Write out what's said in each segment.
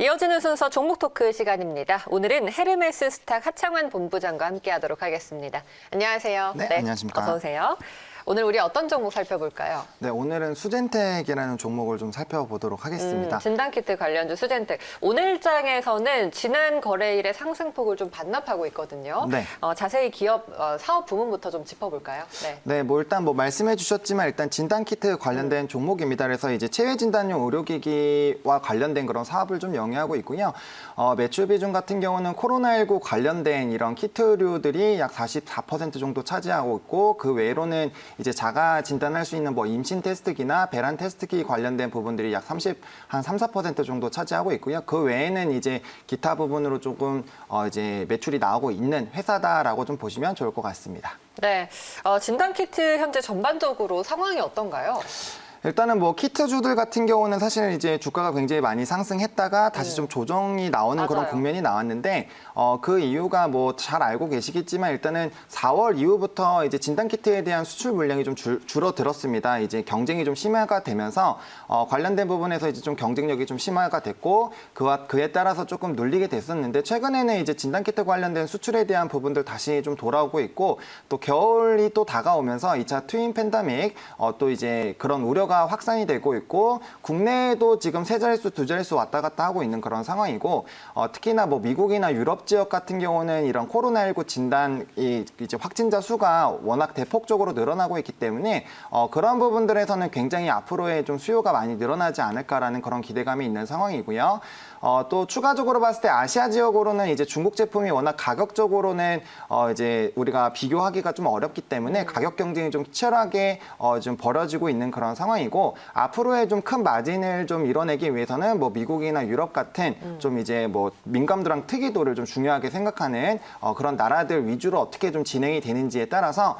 이어지는 순서 종목 토크 시간입니다. 오늘은 헤르메스 스탁 하창환 본부장과 함께하도록 하겠습니다. 안녕하세요. 네, 안녕하십니까. 어서 오세요. 오늘 우리 어떤 종목 살펴볼까요? 네, 오늘은 수젠텍이라는 종목을 좀 살펴보도록 하겠습니다. 진단키트 관련주 수젠텍. 오늘 장에서는 지난 거래일의 상승폭을 좀 반납하고 있거든요. 네. 자세히 기업 사업 부문부터 좀 짚어볼까요? 네. 네, 일단 말씀해 주셨지만 일단 진단키트 관련된 종목입니다. 그래서 이제 체외 진단용 의료기기와 관련된 그런 사업을 좀 영위하고 있고요. 매출 비중 같은 경우는 코로나19 관련된 이런 키트류들이 약 44% 정도 차지하고 있고, 그 외로는 이제 자가 진단할 수 있는 임신 테스트기나 배란 테스트기 관련된 부분들이 약 3-4% 정도 차지하고 있고요. 그 외에는 이제 기타 부분으로 조금 이제 매출이 나오고 있는 회사다라고 좀 보시면 좋을 것 같습니다. 네. 진단키트 현재 전반적으로 상황이 어떤가요? 일단은 키트주들 같은 경우는 사실 이제 주가가 굉장히 많이 상승했다가 다시 좀 조정이 나오는 맞아요. 그런 국면이 나왔는데, 그 이유가 잘 알고 계시겠지만 일단은 4월 이후부터 이제 진단키트에 대한 수출 물량이 좀 줄어들었습니다. 이제 경쟁이 좀 심화가 되면서 관련된 부분에서 이제 좀 경쟁력이 좀 심화가 됐고, 그에 따라서 조금 눌리게 됐었는데, 최근에는 이제 진단키트 관련된 수출에 대한 부분들 다시 좀 돌아오고 있고, 또 겨울이 또 다가오면서 2차 트윈 팬데믹 또 이제 그런 우려가 확산이 되고 있고, 국내에도 지금 세 자릿수, 두 자릿수 왔다 갔다 하고 있는 그런 상황이고, 특히나 미국이나 유럽 지역 같은 경우는 이런 코로나19 진단이 이제 확진자 수가 워낙 대폭적으로 늘어나고 있기 때문에 그런 부분들에서는 굉장히 앞으로의 좀 수요가 많이 늘어나지 않을까라는 그런 기대감이 있는 상황이고요. 또 추가적으로 봤을 때 아시아 지역으로는 이제 중국 제품이 워낙 가격적으로는 이제 우리가 비교하기가 좀 어렵기 때문에 가격 경쟁이 좀 치열하게 좀 벌어지고 있는 그런 상황이고, 앞으로의 좀 큰 마진을 좀 이뤄내기 위해서는 미국이나 유럽 같은 좀 이제 민감도랑 특이도를 좀 중요하게 생각하는 그런 나라들 위주로 어떻게 좀 진행이 되는지에 따라서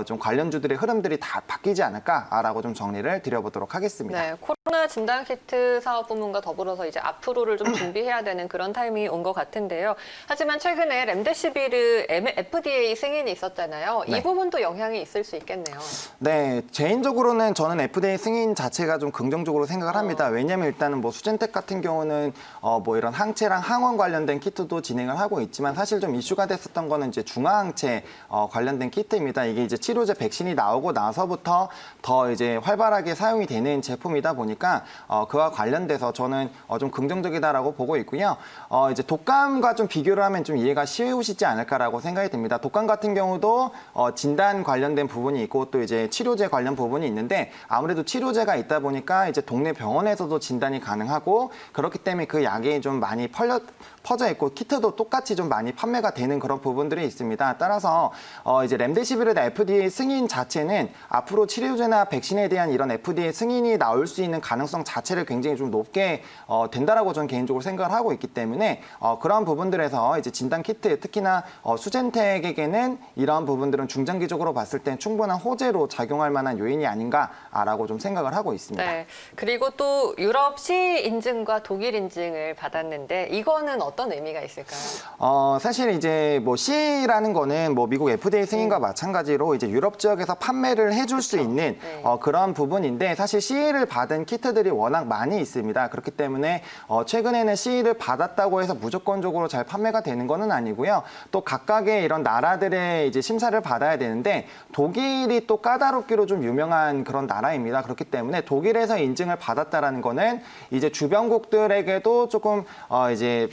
좀 관련주들의 흐름들이 다 바뀌지 않을까라고 좀 정리를 드려보도록 하겠습니다. 네, 코로나 진단키트 사업 부문과 더불어서 이제 앞으로를 좀 준비해야 되는 그런 타이밍이 온 것 같은데요. 하지만 최근에 렘데시비르 FDA 승인이 있었잖아요. 네. 이 부분도 영향이 있을 수 있겠네요. 네, 개인적으로는 저는 FDA 승인 자체가 좀 긍정적으로 생각을 합니다. 왜냐하면 일단은 수젠텍 같은 경우는 이런 항체랑 항원 관련된 키트도 진행을 하고 있지만, 사실 좀 이슈가 됐었던 거는 이제 중화항체 관련된 키트입니다. 이게 이제 치료제 백신이 나오고 나서부터 더 이제 활발하게 사용이 되는 제품이다 보니까 그와 관련돼서 저는 좀 긍정적이다라고 보고 있고요. 이제 독감과 좀 비교를 하면 좀 이해가 쉬우시지 않을까라고 생각이 듭니다. 독감 같은 경우도 진단 관련된 부분이 있고, 또 이제 치료제 관련 부분이 있는데, 아무래도 치료제가 있다 보니까 이제 동네 병원에서도 진단이 가능하고, 그렇기 때문에 그 약이 좀 많이 퍼져 있고, 키트도 똑같이 좀 많이 판매가 되는 그런 부분들이 있습니다. 따라서 이제 렘데시비르 FDA 승인 자체는 앞으로 치료제나 백신에 대한 이런 FDA 승인이 나올 수 있는 가능성 자체를 굉장히 좀 높게 된다라고 저는 개인적으로 생각을 하고 있기 때문에 그런 부분들에서 이제 진단 키트, 특히나 수젠텍에게는 이러한 부분들은 중장기적으로 봤을 때 충분한 호재로 작용할 만한 요인이 아닌가라고 좀 생각을 하고 있습니다. 네, 그리고 또 유럽 C 인증과 독일 인증을 받았는데 이거는 어떤 의미가 있을까요? 사실 이제 C라는 거는 미국 FDA 승인과 마찬가지로 이제 유럽 지역에서 판매를 해줄 수 있는 네. 그런 부분인데, 사실 C를 받은 키트들이 워낙 많이 있습니다. 그렇기 때문에 최근에는 C를 받았다고 해서 무조건적으로 잘 판매가 되는 거는 아니고요. 또 각각의 이런 나라들의 이제 심사를 받아야 되는데, 독일이 또 까다롭기로 좀 유명한 그런 나라입니다. 그렇기 때문에 독일에서 인증을 받았다라는 거는 이제 주변국들에게도 조금 이제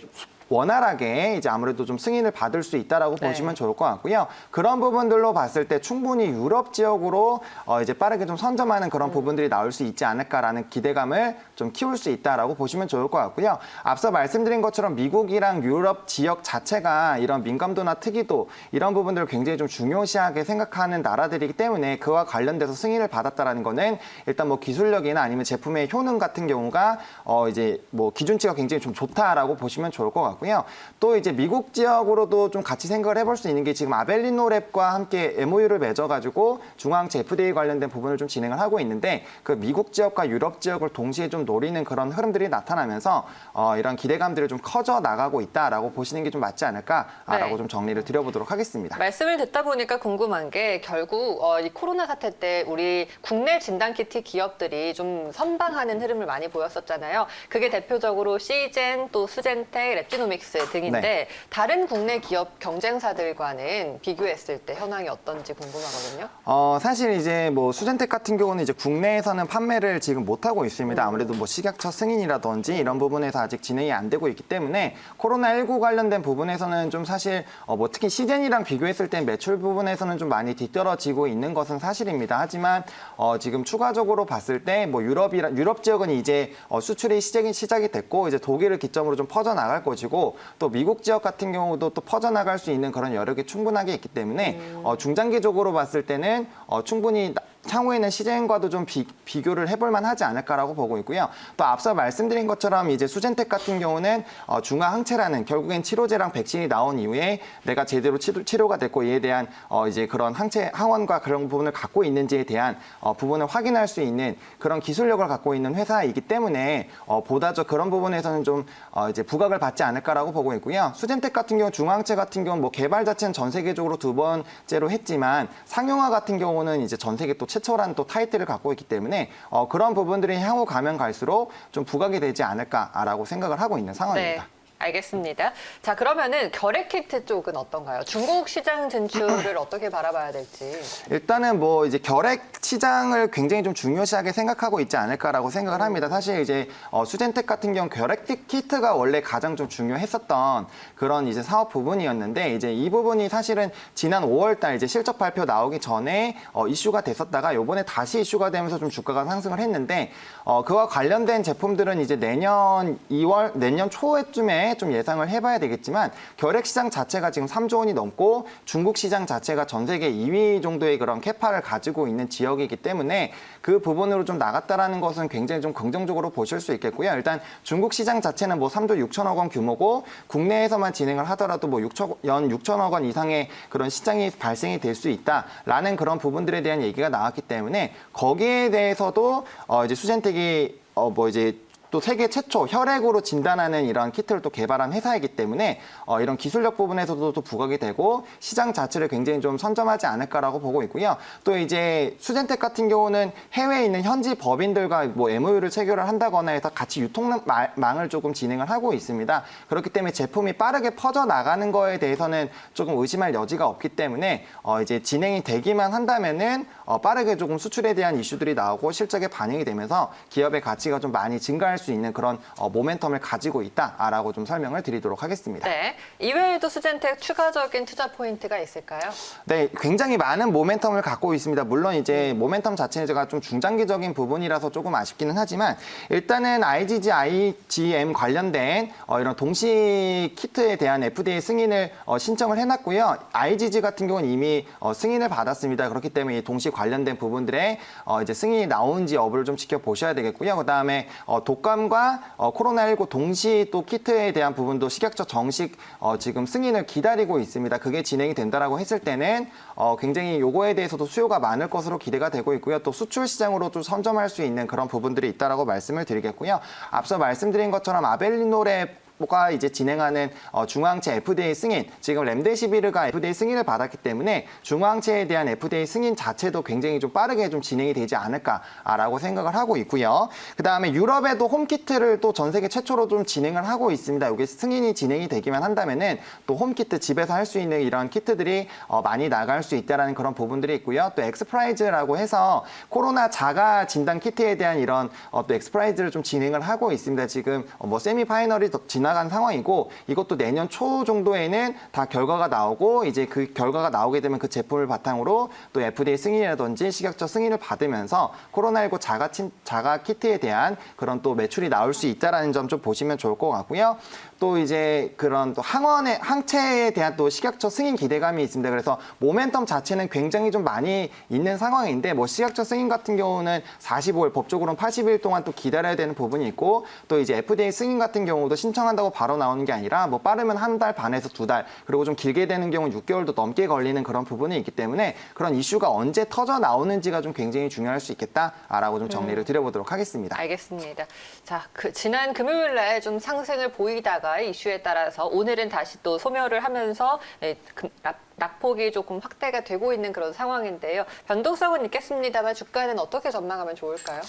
원활하게 이제 아무래도 좀 승인을 받을 수 있다라고 네. 보시면 좋을 것 같고요. 그런 부분들로 봤을 때 충분히 유럽 지역으로 이제 빠르게 좀 선점하는 그런 부분들이 나올 수 있지 않을까라는 기대감을 좀 키울 수 있다라고 보시면 좋을 것 같고요. 앞서 말씀드린 것처럼 미국이랑 유럽 지역 자체가 이런 민감도나 특이도 이런 부분들을 굉장히 좀 중요시하게 생각하는 나라들이기 때문에 그와 관련돼서 승인을 받았다라는 거는 일단 기술력이나 아니면 제품의 효능 같은 경우가 이제 기준치가 굉장히 좀 좋다라고 보시면 좋을 것 같고요. 같고요. 또 이제 미국 지역으로도 좀 같이 생각을 해볼 수 있는 게 지금 아벨리노랩과 함께 MOU를 맺어가지고 중앙항체 FDA 관련된 부분을 좀 진행을 하고 있는데 그 미국 지역과 유럽 지역을 동시에 좀 노리는 그런 흐름들이 나타나면서 이런 기대감들이 좀 커져 나가고 있다라고 보시는 게 좀 맞지 않을까라고 네. 좀 정리를 드려보도록 하겠습니다. 말씀을 듣다 보니까 궁금한 게 결국 이 코로나 사태 때 우리 국내 진단키트 기업들이 좀 선방하는 흐름을 많이 보였었잖아요. 그게 대표적으로 시젠, 또 수젠텍, 랩지노믹스 등인데 네. 다른 국내 기업 경쟁사들과는 비교했을 때 현황이 어떤지 궁금하거든요. 사실 이제 뭐 수젠텍 같은 경우는 이제 국내에서는 판매를 지금 못 하고 있습니다. 아무래도 뭐 식약처 승인이라든지 이런 부분에서 아직 진행이 안 되고 있기 때문에 코로나19 관련된 부분에서는 좀 사실 뭐 특히 시젠이랑 비교했을 때 매출 부분에서는 좀 많이 뒤떨어지고 있는 것은 사실입니다. 하지만 지금 추가적으로 봤을 때 뭐 유럽 지역은 이제 수출이 시작이 됐고 이제 독일을 기점으로 좀 퍼져 나갈 것이고 또 미국 지역 같은 경우도 또 퍼져 나갈 수 있는 그런 여력이 충분하게 있기 때문에 중장기적으로 봤을 때는 충분히 향후에는 시젠과도 좀 비교를 해볼 만하지 않을까라고 보고 있고요. 또 앞서 말씀드린 것처럼 이제 수젠텍 같은 경우는 중화항체라는 결국엔 치료제랑 백신이 나온 이후에 내가 제대로 치료가 됐고 이에 대한 이제 그런 항원과 그런 부분을 갖고 있는지에 대한 부분을 확인할 수 있는 그런 기술력을 갖고 있는 회사이기 때문에 보다 더 그런 부분에서는 좀 이제 부각을 받지 않을까라고 보고 있고요. 수젠텍 같은 경우 중화항체 같은 경우는 뭐 개발 자체는 전 세계적으로 두 번째로 했지만 상용화 같은 경우는 이제 전 세계 또 최초라는 또 타이틀을 갖고 있기 때문에 그런 부분들이 향후 가면 갈수록 좀 부각이 되지 않을까라고 생각을 하고 있는 상황입니다. 네. 알겠습니다. 자, 그러면은 결핵키트 쪽은 어떤가요? 중국 시장 진출을 어떻게 바라봐야 될지. 일단은 뭐 이제 결핵 시장을 굉장히 좀 중요시하게 생각하고 있지 않을까라고 생각을 합니다. 사실 이제 수젠텍 같은 경우 결핵 키트가 원래 가장 좀 중요했었던 그런 이제 사업 부분이었는데 이제 이 부분이 사실은 지난 5월달 이제 실적 발표 나오기 전에 이슈가 됐었다가 요번에 다시 이슈가 되면서 좀 주가가 상승을 했는데 그와 관련된 제품들은 이제 내년 초에쯤에 좀 예상을 해봐야 되겠지만 결핵 시장 자체가 지금 3조 원이 넘고 중국 시장 자체가 전 세계 2위 정도의 그런 캐파를 가지고 있는 지역이기 때문에 그 부분으로 좀 나갔다라는 것은 굉장히 좀 긍정적으로 보실 수 있겠고요. 일단 중국 시장 자체는 뭐 3조 6천억 원 규모고 국내에서만 진행을 하더라도 뭐 연 6천억 원 이상의 그런 시장이 발생이 될 수 있다라는 그런 부분들에 대한 얘기가 나왔기 때문에 거기에 대해서도 이제 수젠텍이 이제 또 세계 최초 혈액으로 진단하는 이런 키트를 또 개발한 회사이기 때문에 이런 기술력 부분에서도 또 부각이 되고 시장 자체를 굉장히 좀 선점하지 않을까라고 보고 있고요. 또 이제 수젠텍 같은 경우는 해외에 있는 현지 법인들과 뭐 MOU를 체결을 한다거나 해서 같이 유통망을 조금 진행을 하고 있습니다. 그렇기 때문에 제품이 빠르게 퍼져 나가는 거에 대해서는 조금 의심할 여지가 없기 때문에 이제 진행이 되기만 한다면은 빠르게 조금 수출에 대한 이슈들이 나오고 실적에 반영이 되면서 기업의 가치가 좀 많이 증가할 수 있는 그런 모멘텀을 가지고 있다라고 좀 설명을 드리도록 하겠습니다. 네. 이외에도 수젠텍 추가적인 투자 포인트가 있을까요? 네, 굉장히 많은 모멘텀을 갖고 있습니다. 물론 이제 모멘텀 자체가 좀 중장기적인 부분이라서 조금 아쉽기는 하지만 일단은 IgG, IgM 관련된 이런 동시 키트에 대한 FDA 승인을 신청을 해놨고요. IgG 같은 경우는 이미 승인을 받았습니다. 그렇기 때문에 이 동시 관련된 부분들의 이제 승인이 나오는지 여부를 좀 지켜보셔야 되겠고요. 그다음에 독감과 코로나19 동시 또 키트에 대한 부분도 식약처 정식 지금 승인을 기다리고 있습니다. 그게 진행이 된다라고 했을 때는 굉장히 요거에 대해서도 수요가 많을 것으로 기대가 되고 있고요. 또 수출 시장으로 좀 선점할 수 있는 그런 부분들이 있다라고 말씀을 드리겠고요. 앞서 말씀드린 것처럼 아벨리노랩 가 이제 진행하는 중화항체 FDA 승인, 지금 렘데시비르가 FDA 승인을 받았기 때문에 중화항체에 대한 FDA 승인 자체도 굉장히 좀 빠르게 좀 진행이 되지 않을까라고 생각을 하고 있고요. 그 다음에 유럽에도 홈키트를 또 전 세계 최초로 좀 진행을 하고 있습니다. 이게 승인이 진행이 되기만 한다면은 또 홈키트 집에서 할 수 있는 이런 키트들이 많이 나갈 수 있다라는 그런 부분들이 있고요. 또 엑스프라이즈라고 해서 코로나 자가 진단 키트에 대한 이런 또 엑스프라이즈를 좀 진행을 하고 있습니다. 지금 뭐 세미파이널이 지나간 상황이고 이것도 내년 초 정도에는 다 결과가 나오고 이제 그 결과가 나오게 되면 그 제품을 바탕으로 또 FDA 승인이라든지 식약처 승인을 받으면서 코로나19 자가 키트에 대한 그런 또 매출이 나올 수 있다라는 점 좀 보시면 좋을 것 같고요. 또 이제 그런 또 항체에 대한 또 식약처 승인 기대감이 있습니다. 그래서 모멘텀 자체는 굉장히 좀 많이 있는 상황인데 뭐 식약처 승인 같은 경우는 45일, 법적으로는 80일 동안 또 기다려야 되는 부분이 있고 또 이제 FDA 승인 같은 경우도 신청한다 출시한다고 바로 나오는 게 아니라 뭐 빠르면 한 달 반에서 두 달, 그리고 좀 길게 되는 경우는 6개월도 넘게 걸리는 그런 부분이 있기 때문에 그런 이슈가 언제 터져 나오는지가 좀 굉장히 중요할 수 있겠다라고 좀 정리를 드려보도록 하겠습니다. 알겠습니다. 자, 지난 금요일 날 좀 상승을 보이다가 이슈에 따라서 오늘은 다시 또 소멸을 하면서 낙폭이 조금 확대가 되고 있는 그런 상황인데요. 변동성은 있겠습니다만 주가는 어떻게 전망하면 좋을까요?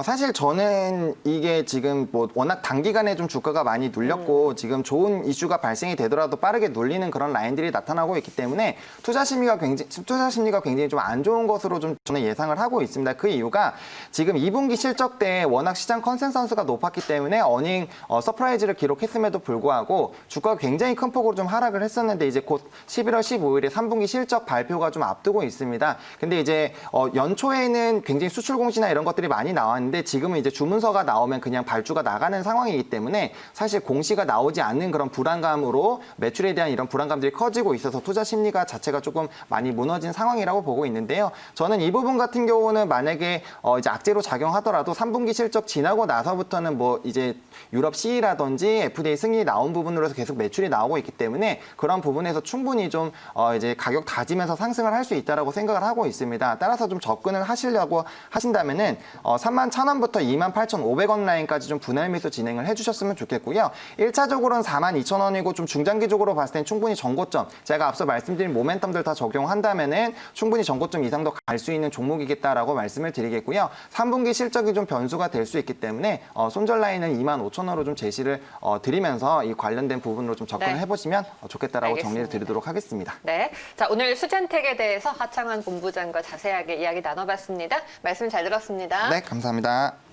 사실 저는 이게 지금 뭐 워낙 단기간에 좀 주가가 많이 눌렸고 지금 좋은 이슈가 발생이 되더라도 빠르게 눌리는 그런 라인들이 나타나고 있기 때문에 투자 심리가 굉장히 좀 안 좋은 것으로 좀 저는 예상을 하고 있습니다. 그 이유가 지금 2분기 실적 때 워낙 시장 컨센서스가 높았기 때문에 어닝 서프라이즈를 기록했음에도 불구하고 주가가 굉장히 큰 폭으로 좀 하락을 했었는데 이제 곧 11월 15일에 3분기 실적 발표가 좀 앞두고 있습니다. 근데 이제 연초에는 굉장히 수출 공시나 이런 것들이 많이 나왔는데 지금은 이제 주문서가 나오면 그냥 발주가 나가는 상황이기 때문에 사실 공시가 나오지 않는 그런 불안감으로 매출에 대한 이런 불안감들이 커지고 있어서 투자 심리가 자체가 조금 많이 무너진 상황이라고 보고 있는데요. 저는 이 부분 같은 경우는 만약에 이제 악재로 작용하더라도 3분기 실적 지나고 나서부터는 뭐 이제 유럽 CE라든지 FDA 승인이 나온 부분으로 해서 계속 매출이 나오고 있기 때문에 그런 부분에서 충분히 좀 이제 가격 다지면서 상승을 할 수 있다라고 생각을 하고 있습니다. 따라서 좀 접근을 하시려고 하신다면은 31,000원부터 28,500원 라인까지 좀 분할 매수 진행을 해주셨으면 좋겠고요. 1차적으로는 42,000원이고 좀 중장기적으로 봤을 땐 충분히 전고점, 제가 앞서 말씀드린 모멘텀들 다 적용한다면은 충분히 전고점 이상도 갈 수 있는 종목이겠다라고 말씀을 드리겠고요. 3분기 실적이 좀 변수가 될 수 있기 때문에 손절 라인은 25,000원으로 좀 제시를 드리면서 이 관련된 부분으로 좀 접근을 네. 해보시면 좋겠다라고 알겠습니다. 정리를 드리도록 하겠습니다. 네. 자, 오늘 수젠텍에 대해서 하창환 본부장과 자세하게 이야기 나눠봤습니다. 말씀 잘 들었습니다. 네, 감사합니다.